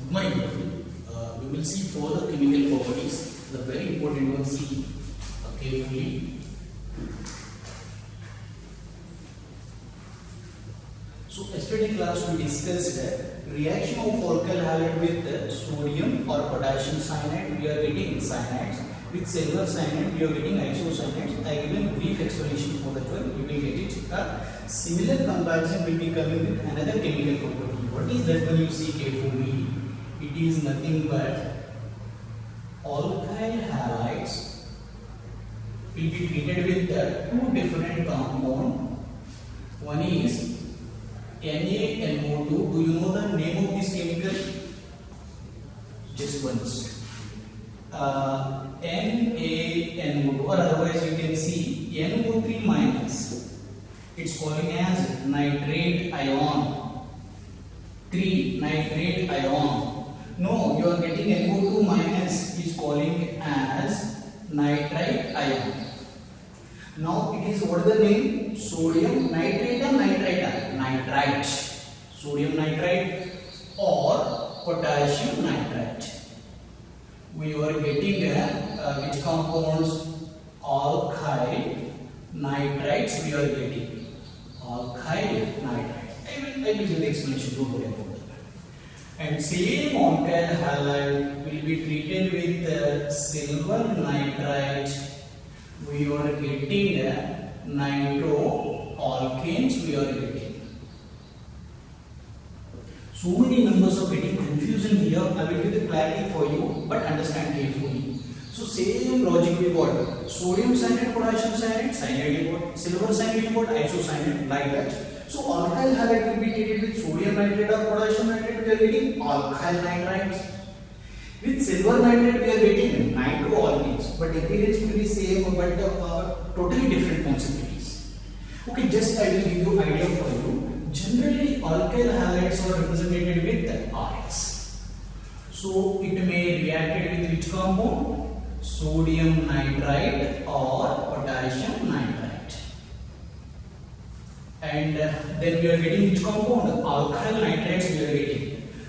Good morning, Prof. We will see further chemical properties. The very important one, see carefully. So yesterday class we discussed reaction of alkyl halide with sodium or potassium cyanide. We are getting cyanides. With silver cyanide we are getting isocyanides. I given brief explanation for that one. You will get it. A similar comparison will be coming with another chemical property. What is that one? You see carefully. It is nothing but alkyl halides will be treated with two different compounds. One is NaNO2. Do you know the name of this chemical? Just once. NaNO2, or otherwise you can see NO3 minus. It's calling as nitrate ion. 3 nitrate ion. No, you are getting NO2 minus is calling as nitrite ion. Now it is what the name? Sodium nitrate or nitrite? Nitrite. Sodium nitrite or potassium nitrite. We are getting which compounds? Alkyl nitrites we are getting. Alkyl nitrite. I will give the explanation, don't worry about that. And same alkyl halide will be treated with silver nitrite. We are getting nitroalkanes we are getting. So many numbers are getting confusion here. I will give the clarity for you, but understand carefully. So same logic we got sodium cyanide, potassium cyanide, cyanide you got, silver cyanide you got, isocyanide, like that. So alkyl halide will be treated with sodium nitrate or potassium nitrate. We are getting alkyl nitrites. With silver nitrate we are getting nitroalkanes, but appearance will be same, but totally different possibilities. Okay, just I will give you idea for you. Generally, alkyl halides are represented with RS. So it may react with which compound? Sodium nitrite or potassium nitrite. And then we are getting which compound? Alkyl nitrites we are getting.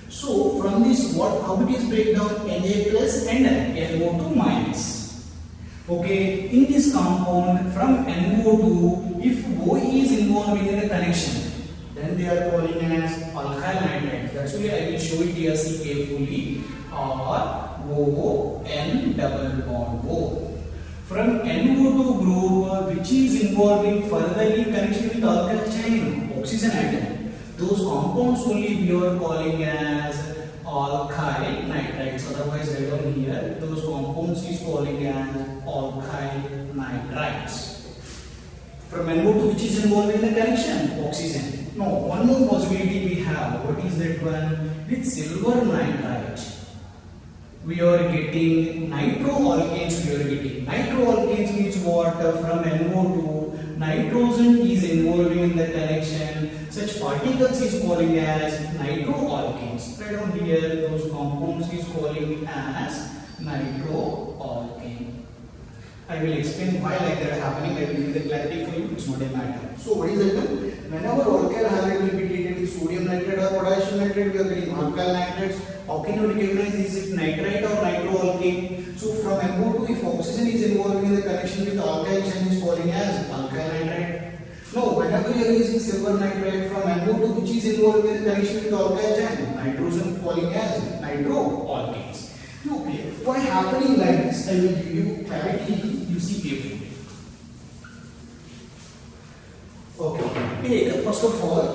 So from this, how it is breakdown? Na plus and NO2 minus. Okay, in this compound from NO2, if O is involved in the connection, then they are calling as alkyl nitrite. That's why I will show it here, see carefully. Or O N double bond O. From NO2 group, which is involved in furtherly connection with alkyl chain, oxygen atom, those compounds only we are calling as alkyl nitrites. Otherwise, I don't here. Those compounds is calling as alkyl nitrites. From NO2, which is involved in the connection, oxygen. No, one more possibility we have. What is that one? With silver nitrite, we are getting nitroalkanes. We are getting nitroalkanes means what? From NO2, nitrogen is involving in the connection. Such particles is calling as nitroalkanes. Right on here, those compounds is calling as nitroalkane. I will explain why like that happening. I will give the clarity for you. It's not a matter. So what is that? Whenever alkyl halide will be treated with sodium nitrate or potassium nitrate, we are getting alkyl nitrates. How can you recognize is it nitrite or nitroalkane? So from NO2, if oxygen is involved in the connection with alkyl chain, is calling as alkyl nitrate. No, whenever you are using silver nitrate from NO2, which is involved in the connection with alkyl chain, nitrogen calling as nitroalkanes. Okay, why happening like this? I will give you clarity. You see carefully. Okay, first of all,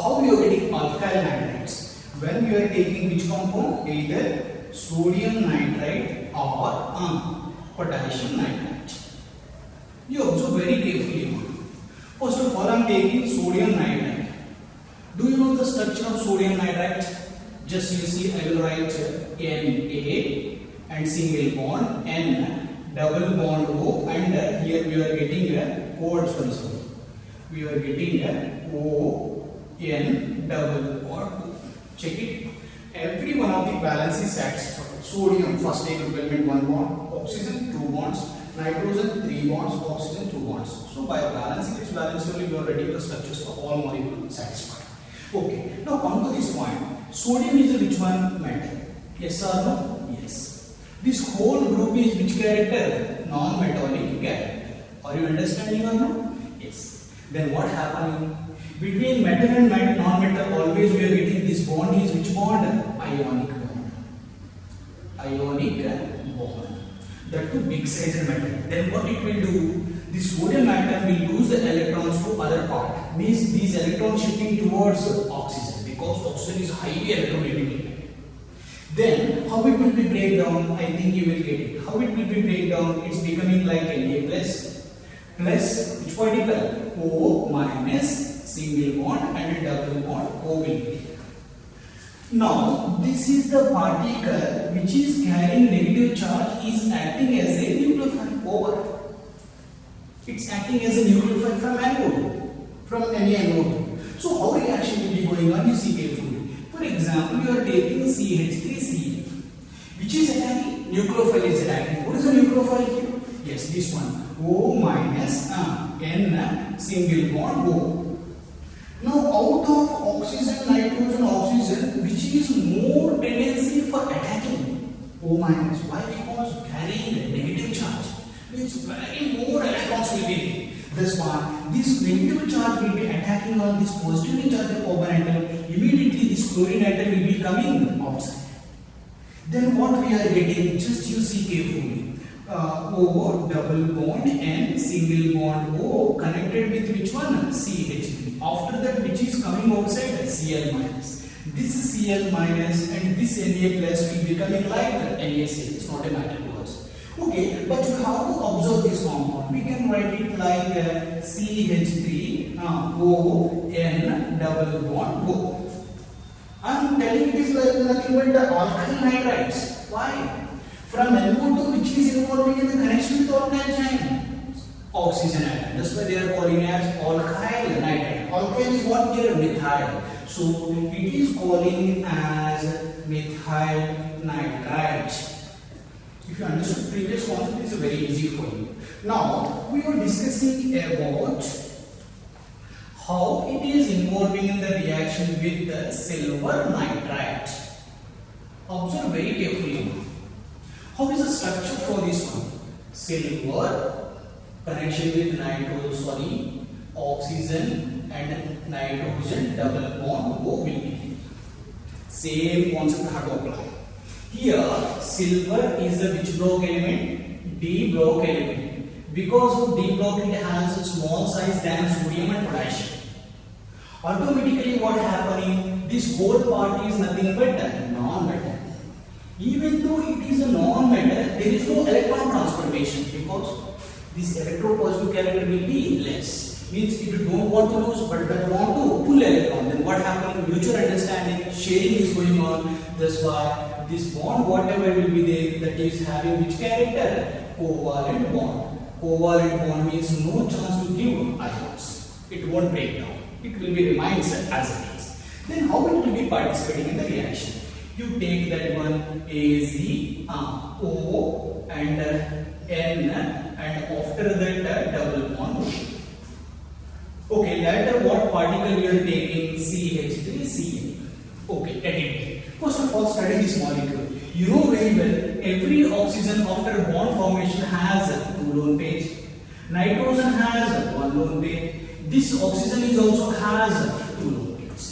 how we are getting alkyl nitrites? When we are taking which compound? Either sodium nitrite or potassium nitrite. You observe very carefully. First of all, I am taking sodium nitrite. Do you know the structure of sodium nitrite? Just you see, I will write Na and single bond, N double bond O, and here we are getting a code. Sorry. We are getting a O N double bond O. Check it. Every one of the valence sets. Sodium first take element 1 bond, oxygen 2 bonds, nitrogen 3 bonds, oxygen 2 bonds. So by balancing its valence only we are getting the structures for all molecules satisfied. Okay. Now come to this point. Sodium is a which one metal? Yes or no? Yes. This whole group is which character? Non-metallic character. Are you understanding or no? Yes. Then what happening? Between metal and non-metal, always we are getting this bond is which bond? Ionic bond. Ionic bond. That too big size metal. Then what it will do? This sodium atom will lose the electrons to other part. Means these electrons shifting towards oxygen because oxygen is highly electronegative. Then how it will be breakdown? I think you will get it. How it will be breakdown? It's becoming like Na plus which particle? O minus single bond and double bond O will be there. Now this is the particle which is carrying negative charge is acting as a nucleophile over. It's acting as a nucleophile from anode, from any anode. So how reaction will be going on? You see carefully. For example, you are taking CH3Cl, which is attacking, nucleophile is attacking. What is the nucleophile here? Yes, this one. O minus N single bond O. Now out of oxygen, nitrogen, oxygen, which is more tendency for attacking? O minus. Why? Because carrying negative charge. Means very more electrons will be there. That's why this negative charge will be attacking on this positively charged carbon atom. Immediately this chlorine atom will be coming outside. Then what we are getting? Just you see carefully. O double bond and single bond O connected with which one? CH3. After that, which is coming outside? Cl minus. This is Cl minus and this Na plus will be coming like NaCl. It's not a matter to us. Okay, but you have to observe this compound. We can write it like CH3ON double bond O. I am telling this like nothing but the alkyl nitrides. Why? From NO2 which is involving in the connection with alkyl chain? Oxygen atom. That's why they are calling as alkyl nitride. Alkyl is what here? Methyl. So it is calling as methyl nitride. If you understood previous concept, it's very easy for you. Now we are discussing about how it is involving in the reaction with the silver nitride. Observe very carefully. How is the structure for this one? Silver connection with oxygen and nitrogen double bond O will be. Same concept have to apply. Here silver is the which block element? D block element. Because of D block it has a small size than sodium and potassium. Automatically what happening? This whole part is nothing but non-metal. Even though it is a non-metal, there is no electron transformation because this electropositive character will be less. Means if you don't want to lose but want to pull electron, then what happens? Mutual understanding, sharing is going on. That's why this bond, whatever will be there, that is having which character? Covalent bond. Covalent bond means no chance to give ions. It won't break down. It will be remains as it is. Then how it will be participating in the reaction? You take that one AzO and N and after that double bond. Okay, later what particle we are taking? CH3Cl. Okay, get it. First of all, study this molecule. You know very well, every oxygen after bond formation has 2 lone pairs. Nitrogen has 1 lone pair. This oxygen is also has 2 lone pairs.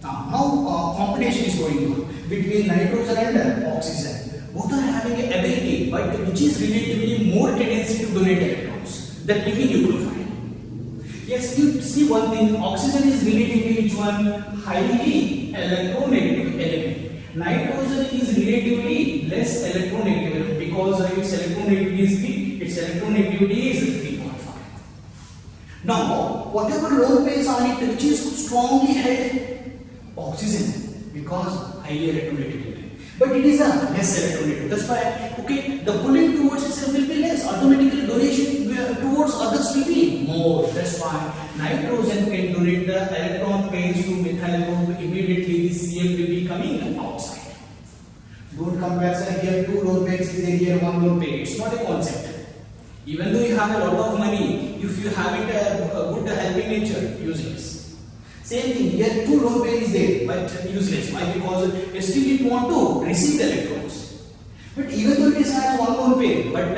Now competition is going on between nitrogen and oxygen. Both are having an ability, but which is relatively more tendency to donate electrons. That will be nucleophile. Yes, you see one thing, oxygen is relatively which one? Highly electronegative element. Nitrogen is relatively less electronegative because its electronegativity is weak, its electronegativity is 3.5. Now, whatever lone pairs on it, which is strongly held? Oxygen, because highly electronegative. But it is a less electronegative. That's why, okay, the pulling towards itself will be less. Automatically donation towards others will be more. That's why nitrogen can donate the electron pairs to methyl group. Immediately this Cl will be coming outside. Don't compare here 2 lone pairs is there, here 1 lone pair. It's not a concept. Even though you have a lot of money, if you have it a good helping nature, use this. Same thing here, two lone pair is there, but useless. Why? Because it still didn't want to receive the electrons. But even though it has one lone pair, but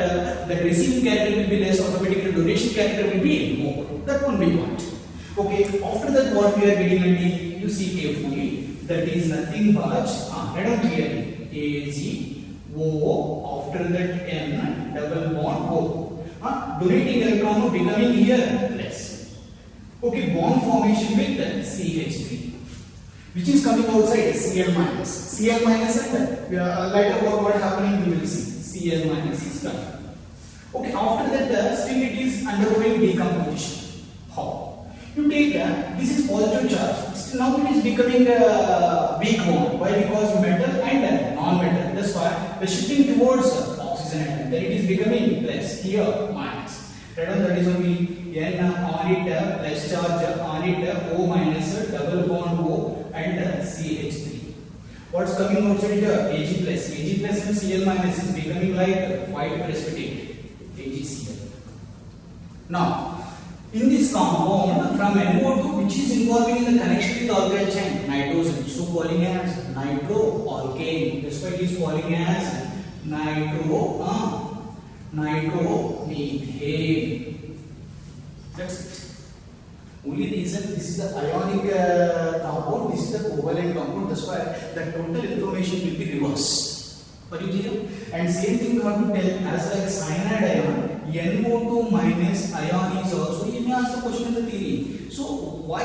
the receiving character will be less, automatically donation character will be more. That one we want. Okay, after that what we are getting only, you see carefully, that is nothing but, write down clearly, AgO, after that N, double bond O. Donating electron becoming here less. Okay, bond formation with CH3, which is coming outside Cl minus. Cl minus and later what happening we will see. Cl minus is coming. Okay, after that still it is undergoing decomposition. How? You take this is positive charge. Now it is becoming a weak bond. Why? Because metal and non-metal. That's why the shifting towards oxygen atom. Then it is becoming less. Here minus. That is only N on it plus charge on it O minus double bond O and CH3. What's coming outside here? Ag plus. Ag plus and Cl minus is becoming like white precipitate. AgCl. Now, in this compound from NO2, which is involving in the connection with alkyl chain, nitrogen, so calling as nitroalkane. That's why it is calling as nitromethane. That's it. Only reason this is the ionic compound, this is the covalent compound. That's why the total information will be reversed. Are you clear? And same thing we have to tell as like cyanide ion. NO2 minus ion is also, you may ask the question in the theory. So why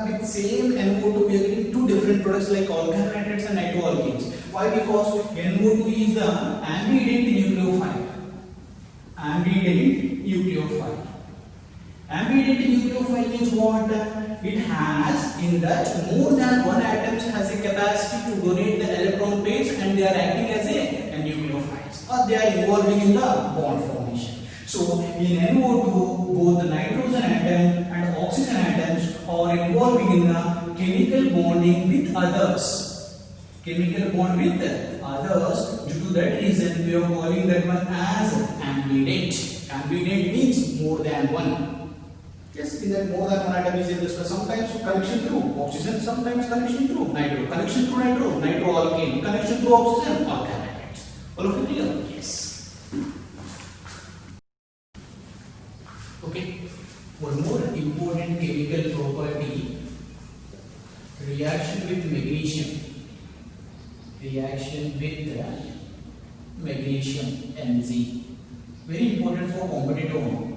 with same NO2 we are getting two different products like alkyl nitrates and nitroalkanes? Why? Because NO2 is the ambident nucleophile. Ambident nucleophile. Ambident nucleophile means what? It has in that more than one atoms has a capacity to donate the electron pairs and they are acting as a nucleophiles or they are involving in the bond formation. So in NO2 both the nitrogen atom and oxygen atoms are involving in the chemical bonding with others. Chemical bond with others. Due to that reason we are calling that one as ambident. Ambident means more than one. Yes, in that more than one atom is in this. Sometimes connection through oxygen, sometimes connection through nitro. Connection through nitro, nitroalkane. Connection through oxygen, alkyl nitrates. All of it clear? Yes. Okay. One more important chemical property. Reaction with magnesium. Reaction with magnesium Mg. Very important for competitive.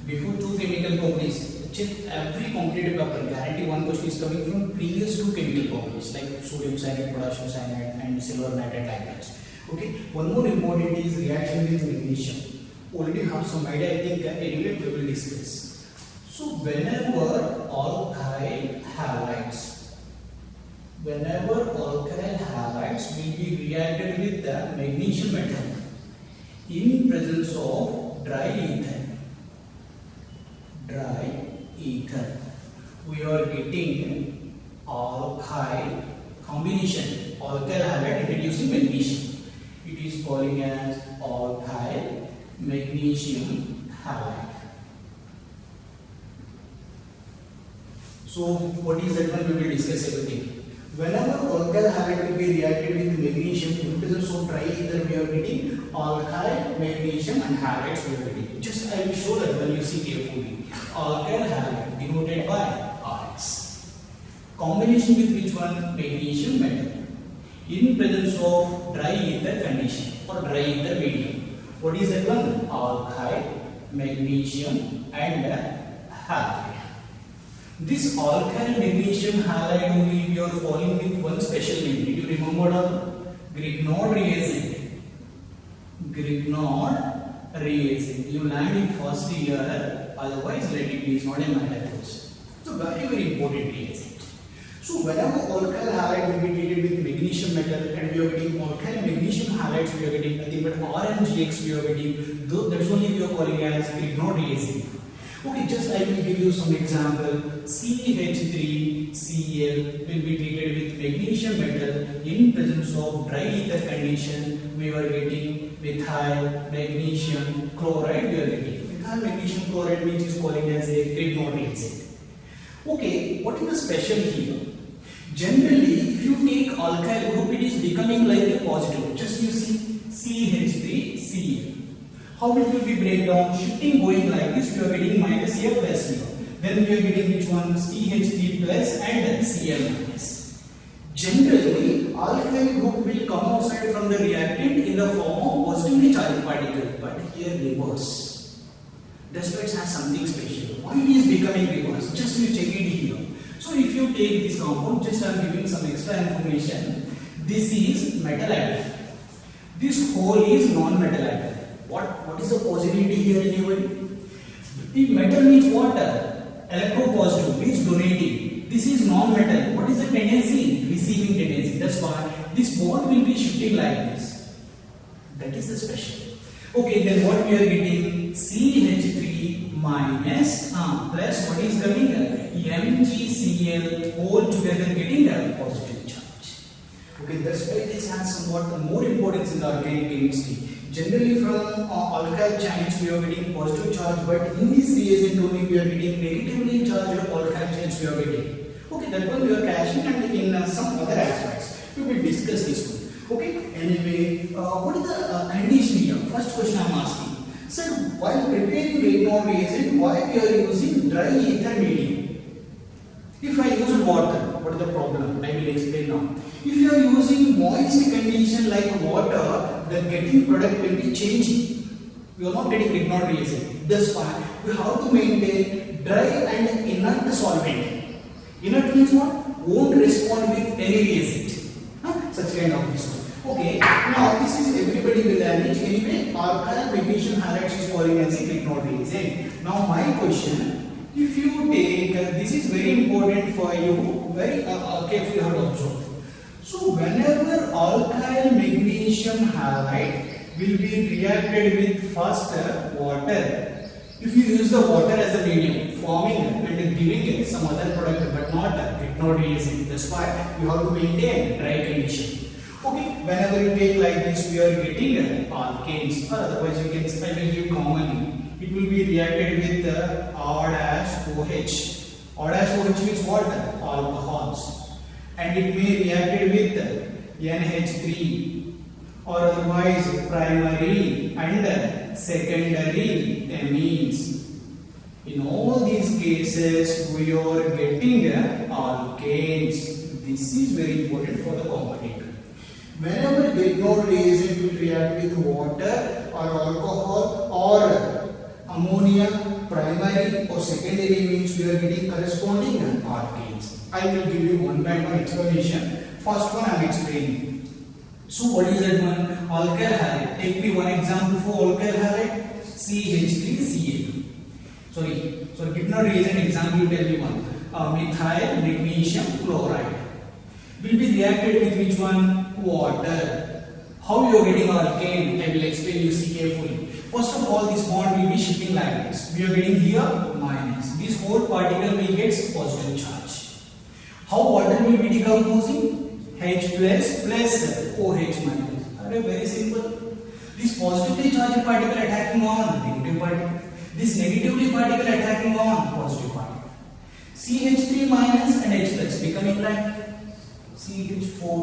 Before two chemical properties, check every competitive paper. Guarantee one question is coming from previous two chemical properties like sodium cyanide, potassium cyanide, and silver nitrate like that. Okay. One more important is reaction with magnesium. Already have some idea. I think anyway we will discuss. So whenever alkyl halides, will be reacted with the magnesium metal in presence of dry ether, we are getting alkyl combination, alkyl halide introducing magnesium. It is calling as alkyl magnesium halide. So what is that one? We will discuss everything. Whenever alkyl halide will be reacted with magnesium in presence of dry ether, we are getting alkyl magnesium and halides we are getting. Just I will show that when you see carefully. Alkyl halide denoted by RX. Combination with which one? Magnesium metal. In presence of dry ether condition or dry ether medium. What is that one? Alkyl magnesium and halide. This alkyl magnesium halide only we are following with one special name. Did you remember the Grignard reagent? Grignard reagent. You learned in first year, otherwise let it be, it's not a matter course. So very important reagent. So whenever alkyl halide will be treated with magnesium metal and we are getting alkyl magnesium halides, we are getting nothing but RMGX we are getting, that's only we are calling as Grignard reagent. Okay, just I will give you some example. CH3Cl will be treated with magnesium metal in presence of dry ether condition. We are getting methyl magnesium chloride. We are getting methyl magnesium chloride, which is calling as a Grignard reagent. Okay, what is the special here? Generally, if you take alkyl group, it is becoming like a positive. Just you see CH3Cl. How it will be breakdown? Shifting going like this, we are getting minus here plus here. Then we are getting which one? CH3 plus and Cl minus. Generally, alkyl group will come outside from the reactant in the form of positively charged particle, but here reverse. That's why it has something special. Why it is becoming reverse? Just you check it here. So if you take this compound, just I am giving some extra information. This is metal atom. This whole is non-metal atom. What is the positivity here anybody? If metal means water, electropositive means donating. This is non-metal. What is the tendency? Receiving tendency. That's why this bond will be shifting like this. That is the special. Okay, then what we are getting? CH3 minus plus what is coming? MgCl all together getting a positive charge. Okay, that's why this has somewhat more importance in the organic chemistry. Generally from alkyl chains we are getting positive charge, but in this reagent only we are getting negatively charged alkyl chains we are getting. Okay, that one we are catching, and in some other aspects we will discuss this one. Okay, anyway, what is the condition here? First question I am asking. Sir, while preparing Grignard reagent, why we are using dry ether medium? If I use water, what is the problem? I will explain now. If you are using moist condition like water, the getting product will be changing. You are not getting Grignard reagent. That's why we have to maintain dry and inert solvent. Inert means what? Won't respond with any reagent. Such kind of this one. Okay, now this is everybody will manage. Anyway, alkyl magnesium halides is calling as a Grignard reagent. Now my question, if you take, this is very important for you, very carefully you have to observe. So whenever alkyl magnesium halide will be reacted with first water, if you use the water as a medium, forming and giving some other product but not Grignard reagent, that's why you have to maintain dry condition. Okay, whenever you take like this, we are getting alkanes, or otherwise you can say commonly. It will be reacted with R-OH. R-OH means what? Alcohols. And it may reacted with NH3 or otherwise primary and secondary amines. In all these cases, we are getting alkanes. This is very important for the competitor. Whenever Grignard reagent will react with water or alcohol or ammonia, primary or secondary means we are getting corresponding alkanes. I will give you one by one explanation. First one I am explaining. So what is that one? Alkyl halide. Take me one example for alkyl halide. CH3Cl. Sorry, Grignard reagent example you tell me one. Methyl magnesium chloride. Will be reacted with which one? Water. How you are getting alkane? I will explain you see carefully. First of all, this bond will be shifting like this. We are getting here minus. This whole particle will get positive charge. How water will be decomposing? H plus plus OH minus. Very simple. This positively charged particle attacking on negative particle. This negatively particle attacking on positive particle. CH3 minus and H plus becoming like CH4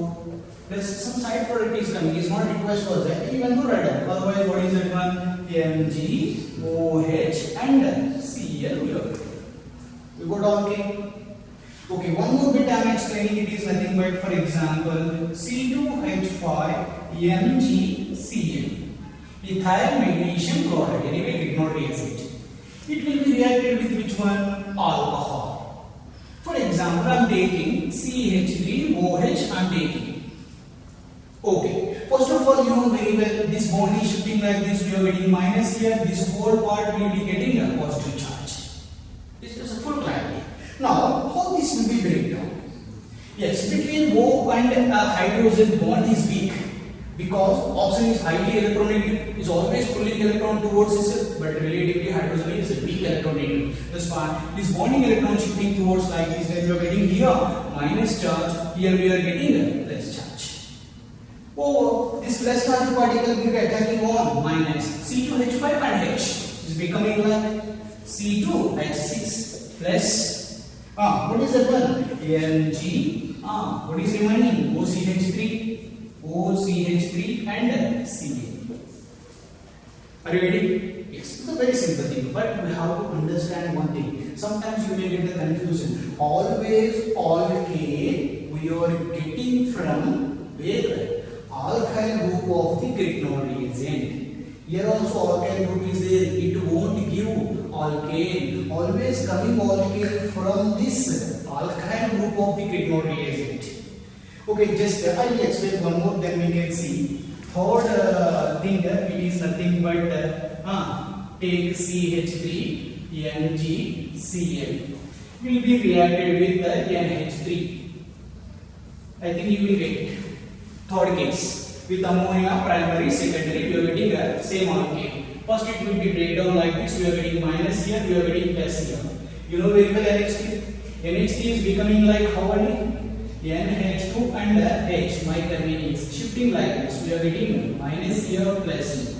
plus some side product is coming. Is not required for that. Even though write up. Otherwise, what is that one? MgOH and Cl. We got alkane. Okay, one more bit I am explaining. It is nothing but, for example, C2H5 MgCl. Ethyl magnesium chloride. Anyway, Grignard reagent. It will be reacted with which one? Alcohol. For example, I am taking CH3OH. I am taking. Okay, first of all, you know very well this bond is shifting like this. We are getting minus here. This whole part will be getting a positive charge. This is a full clarity. Now, how this will be breakdown? Yes, between O and hydrogen bond is weak because oxygen is highly electronegative, is always pulling electron towards itself, but relatively hydrogen is a weak electronegative. That's why this bonding electron shifting towards like this. When we are getting here minus charge, here we are getting a plus charge. Oh, this plus charge particle will be attacking on minus C2H5 and H is becoming like C2H6 plus What is that one? Mg. What is remaining? OCH3, OCH3 and Ca. Are you ready? Yes. It's a very simple thing, but we have to understand one thing. Sometimes you may get the confusion. Always alkane we are getting from where? Alkyl group of the Grignard reagent. Here also alkyl group is there. It won't give alkane. Always coming alkane from this alkyl group of the Grignard reagent. Okay, just I will explain one more, then we can see. Third thing, it is nothing but take CH3 NgCl will be reacted with the NH3. I think you will get it. Third case, with ammonia primary, secondary, we are getting the same alkane. First it will be breakdown like this. We are getting minus here, we are getting plus here. You know very well NH3. NH3 is becoming like how many? NH2 and H, my convenience. Shifting like this, we are getting minus here plus here.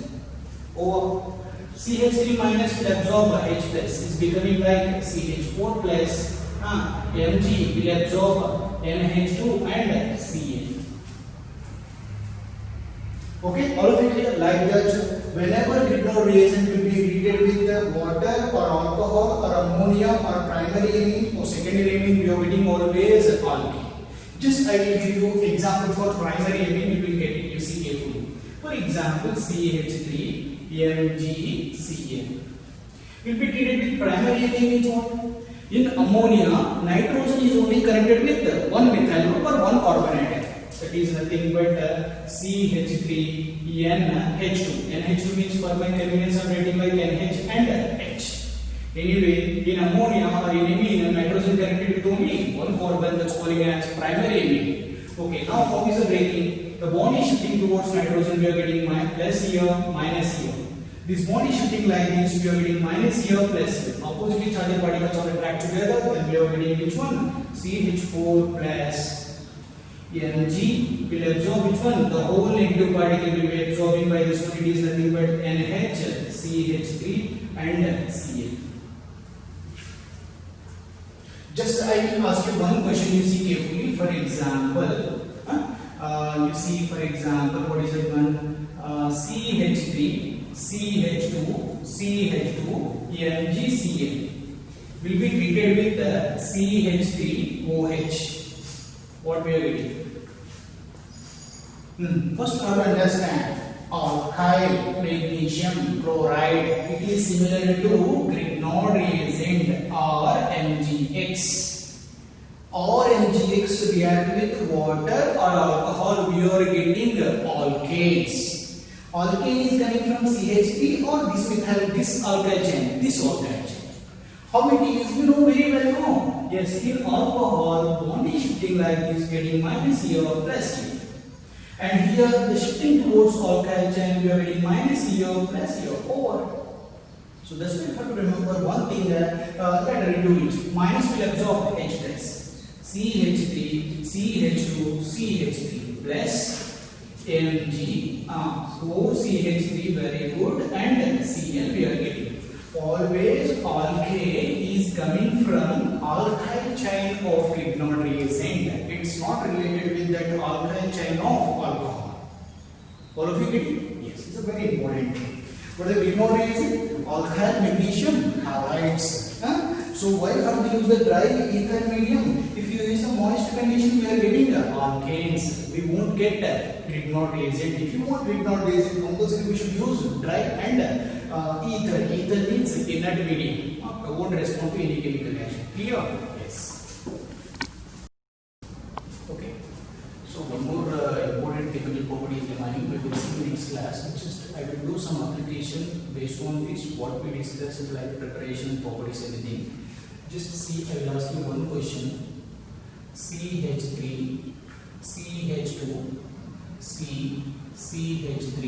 Over CH3 minus will absorb H plus is becoming like CH4 plus Mg will absorb NH2 and Cl. Okay, all of it clear? Like that, whenever Grignard reagent will be treated with water or alcohol or ammonia or primary amine or secondary amine, we are getting always alkane. Just I will give you example for primary amine, you will get it, you see carefully. For example, CH3 MgCl will be treated with primary amine means what? In ammonia, nitrogen is only connected with one methyl group or one carbon atom. That is nothing but CH3 NH2. NH2 means for my convenience I am writing like NH and H. Anyway, in ammonia or in amine, nitrogen connected with only one carbon, that's calling as primary amine. Okay, now how is the breaking? The bond is shifting towards nitrogen, we are getting plus here, minus here. This bond is shifting like this, we are getting minus here, plus here. Oppositely charged particles are attracted together, then we are getting which one? CH4 plus Mg will absorb which one? The whole negative particle will be absorbing by this one. It is nothing but NH, CH3 and Cl. Just I will ask you one question, you see carefully. For example, you see for example, what is it one? CH3, CH2, CH2, MgCl will be treated with the CH3OH. What we are getting? First, I will understand alkyl magnesium chloride. It is similar to Grignard reagent or MgX. Or MgX react with water or alcohol. We are getting alkanes. Alkane is coming from CH3 or this methyl, this alkyl chain, this alkyl chain. How it is? You know very well. No? Yes, in alcohol, bond is shifting like this, getting minus here or plus here. And here, the shifting towards alkyl chain, we are getting minus here plus here over. So that's why you have to remember one thing that let us redo it. Minus will absorb H plus CH3, CH2, CH3 plus Mg, OCH3, very good, and Cl we are getting. Always alkane is coming from alkyl chain of Grignard reagent. It's not related with that alkyl chain of alcohol. All of you get it? Yes, it's a very important thing. What is the Grignard reagent? Alkyl magnesium halides. So why have to use the dry ether medium? If you use a moist condition, we are getting alkanes. We won't get Grignard reagent. If you want Grignard reagent, compulsory we should use dry and ether. Ether means inert medium. Won't respond to any chemical reaction. Clear? Yes. Okay. So one more important chemical property is remaining. We will see in next class. Just I will do some application based on this. What we discussed like preparation, properties, everything. Just see. I will ask you one question. CH3, CH2, CH3,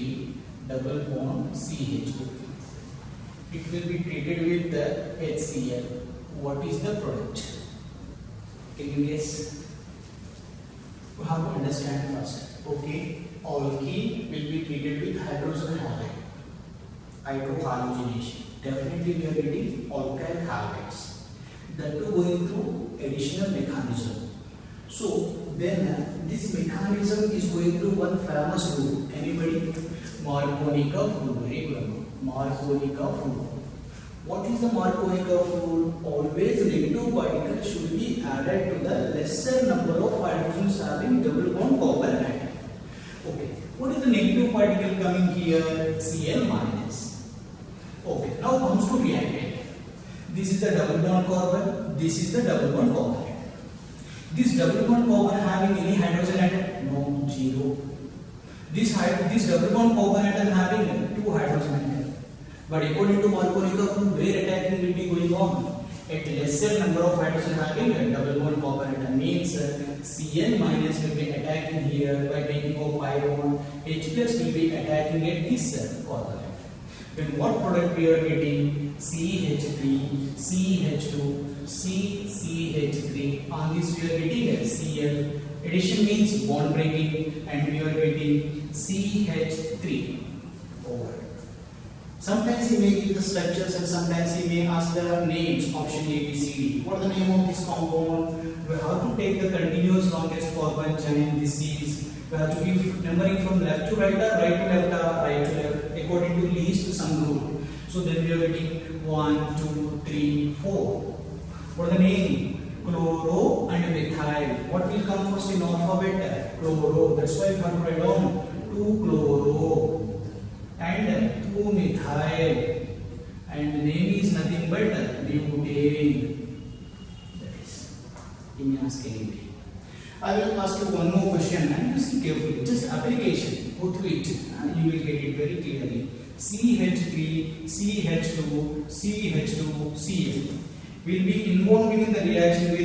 double bond CH2. It will be treated with the HCl. What is the product? Can you guess? You have to understand first. Okay, alkene will be treated with hydrogen halide. Hydrohalogenation. Definitely we are getting alkyl halides. That too going through additional mechanism. So then this mechanism is going to one famous rule. Anybody? Markovnikov rule. Very good. Markovnikov rule. What is the Markovnikov rule? Always negative particle should be added to the lesser number of hydrogens having double bond copper atom. Okay. What is the negative particle coming here? Cl minus. Okay. Now comes to reactant. This is the double bond carbon. This is the double bond carbon. This double bond carbon having any hydrogen atom? No, zero. This double bond carbon atom having two hydrogen atom. But according to Markovnikov rule, where attacking will be going on? At lesser number of hydrogen having a double bond carbon atom means Cl minus will be attacking here by taking off pi bond. H plus will be attacking at this carbon atom. Then what product we are getting? CH3, CH2, CCH3. On this we are getting a Cl. Addition means bond breaking, and we are getting CH3 over. Sometimes he may give the structures and sometimes he may ask the names, option A, B, C, D. What is the name of this compound? We have to take the continuous longest carbon chain. This is, we have to give numbering from left to right or right to left or right to left according to least to some rule. So then we are getting 1, 2, 3, 4. What is the name? Chloro and methyl. What will come first in alphabet? Chloro. That's why we have to write down 2-chloro. And 2-methyl, and the name is nothing but butane. That is, he may ask anyway. I will ask you one more question and you see carefully. Just application, go through it. You will get it very clearly. CH3, CH2, CH2, Cl will be involved in the reaction with